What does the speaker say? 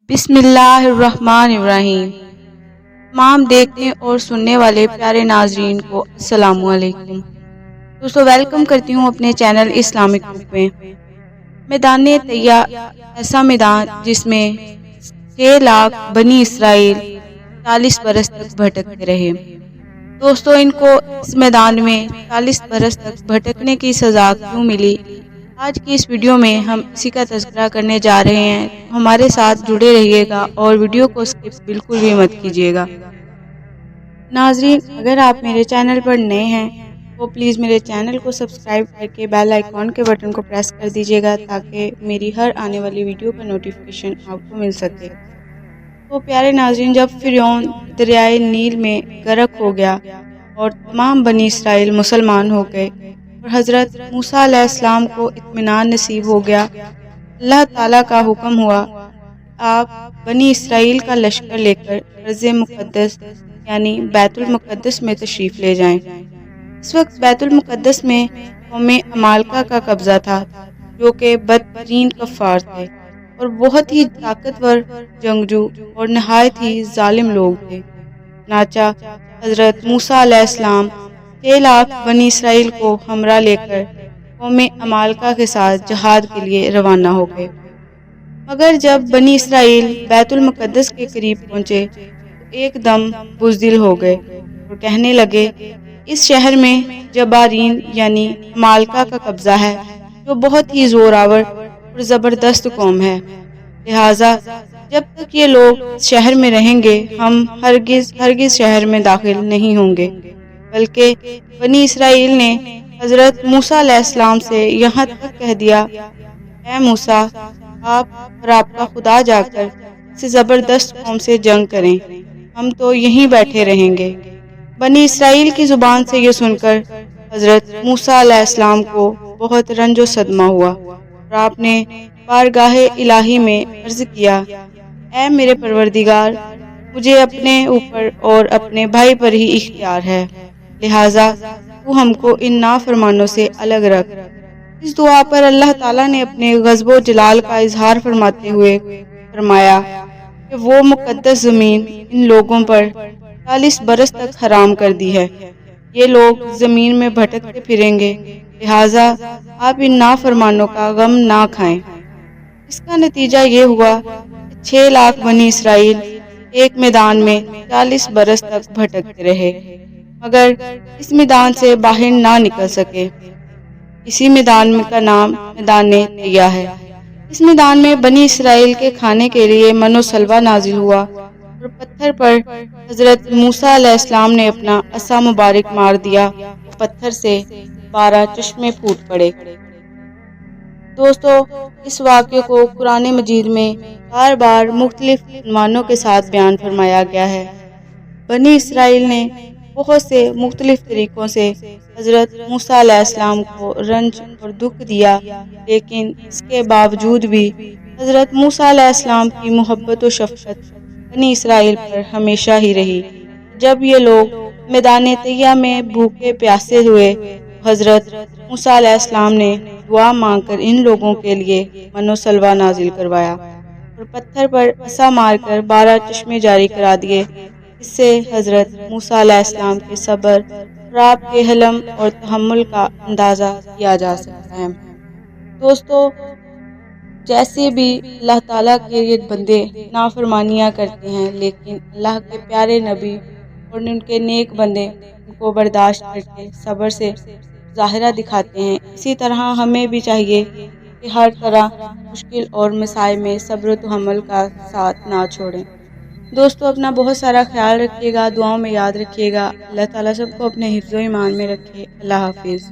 بسم اللہ الرحمن الرحیم۔ تمام دیکھنے اور سننے والے پیارے ناظرین کو السلام علیکم۔ دوستو ویلکم کرتی ہوں اپنے چینل اسلامک بک میں۔ میدان طیہ ایسا میدان جس میں 6 لاکھ بنی اسرائیل 40 برس تک بھٹکتے رہے۔ دوستو ان کو اس میدان میں 40 برس تک بھٹکنے کی سزا کیوں ملی؟ آج کی اس ویڈیو میں ہم اسی کا تذکرہ کرنے جا رہے ہیں۔ ہمارے ساتھ جڑے رہیے گا اور ویڈیو کو سکپ بالکل بھی مت کیجیے گا۔ ناظرین اگر آپ میرے چینل پر نئے ہیں تو پلیز میرے چینل کو سبسکرائب کر کے بیل آئیکن کے بٹن کو پریس کر دیجیے گا تاکہ میری ہر آنے والی ویڈیو کا نوٹیفیکیشن آپ کو مل سکے۔ تو پیارے ناظرین جب فرعون دریائے نیل میں غرق ہو گیا اور تمام بنی اسرائیل مسلمان ہو گئے اور حضرت موسیٰ علیہ السلام کو اطمینان نصیب ہو گیا، اللہ تعالیٰ کا حکم ہوا آپ بنی اسرائیل کا لشکر لے کر ارض مقدس یعنی بیت المقدس میں تشریف لے جائیں۔ اس وقت بیت المقدس میں قوم عمالقہ کا قبضہ تھا جو کہ بدترین کفار تھے اور بہت ہی طاقتور جنگجو اور نہایت ہی ظالم لوگ تھے۔ چنانچہ حضرت موسیٰ علیہ السلام 6 لاکھ بنی اسرائیل کو ہمراہ لے کر قوم عمالقہ کے ساتھ جہاد کے لیے روانہ ہو گئے، مگر جب بنی اسرائیل بیت المقدس کے قریب پہنچے تو ایک دم بزدل ہو گئے اور کہنے لگے اس شہر میں جبارین یعنی عمالقہ کا قبضہ ہے جو بہت ہی زور آور اور زبردست قوم ہے، لہٰذا جب تک یہ لوگ شہر میں رہیں گے ہم ہرگز شہر میں داخل نہیں ہوں گے۔ بلکہ بنی اسرائیل نے حضرت موسیٰ علیہ السلام سے یہاں تک کہہ دیا اے موسیٰ آپ اور آپ کا خدا جا کر اس زبردست قوم سے جنگ کریں، ہم تو یہیں بیٹھے رہیں گے۔ بنی اسرائیل کی زبان سے یہ سن کر حضرت موسیٰ علیہ السلام کو بہت رنج و صدمہ ہوا اور آپ نے بارگاہ الہی میں عرض کیا اے میرے پروردگار مجھے اپنے اوپر اور اپنے بھائی پر ہی اختیار ہے، لہٰذا تو ہم کو ان نافرمانوں سے الگ رکھ۔ اس دعا پر اللہ تعالیٰ نے اپنے غضب و جلال کا اظہار فرماتے ہوئے فرمایا کہ وہ مقدس زمین ان لوگوں پر 40 برس تک حرام کر دی ہے، یہ لوگ زمین میں بھٹکتے پھریں گے، لہٰذا آپ ان نافرمانوں کا غم نہ کھائیں۔ اس کا نتیجہ یہ ہوا کہ 6 لاکھ بنی اسرائیل ایک میدان میں 40 برس تک بھٹکتے رہے مگر اس میدان سے باہر نہ نکل سکے۔ اسی میدان کا نام میدان طیہ ہے۔ اس میدان میں بنی اسرائیل کے کھانے کے لیے من و سلوہ نازل ہوا اور پتھر پر حضرت موسیٰ علیہ السلام نے اپنا عصا مبارک مار دیا، پتھر سے 12 چشمے پھوٹ پڑے۔ دوستو اس واقعے کو قرآن مجید میں بار بار مختلف عنوانوں کے ساتھ بیان فرمایا گیا ہے۔ بنی اسرائیل نے بہت سے مختلف طریقوں سے حضرت موسیٰ علیہ السلام کو رنج اور دکھ دیا، لیکن اس کے باوجود بھی حضرت موسیٰ علیہ السلام کی محبت و شفقت بنی اسرائیل پر ہمیشہ ہی رہی۔ جب یہ لوگ میدان طیہ میں بھوکے پیاسے ہوئے تو حضرت موسیٰ علیہ السلام نے دعا مانگ کر ان لوگوں کے لیے من و سلوہ نازل کروایا اور پتھر پر عصا مار کر 12 چشمے جاری کرا دیے۔ اس سے حضرت موسیٰ علیہ السلام کے صبر اور آپ کے حلم اور تحمل کا اندازہ کیا جا سکتا ہے۔ دوستو جیسے بھی اللہ تعالیٰ کے یہ بندے نافرمانیاں کرتے ہیں لیکن اللہ کے پیارے نبی اور ان کے نیک بندے ان کو برداشت کر کے صبر سے ظاہرہ دکھاتے ہیں، اسی طرح ہمیں بھی چاہیے کہ ہر طرح مشکل اور مسائل میں صبر و تحمل کا ساتھ نہ چھوڑیں۔ دوستو اپنا بہت سارا خیال رکھیے گا، دعاؤں میں یاد رکھیے گا۔ اللہ تعالیٰ سب کو اپنے حفظ و ایمان میں رکھے۔ اللہ حافظ۔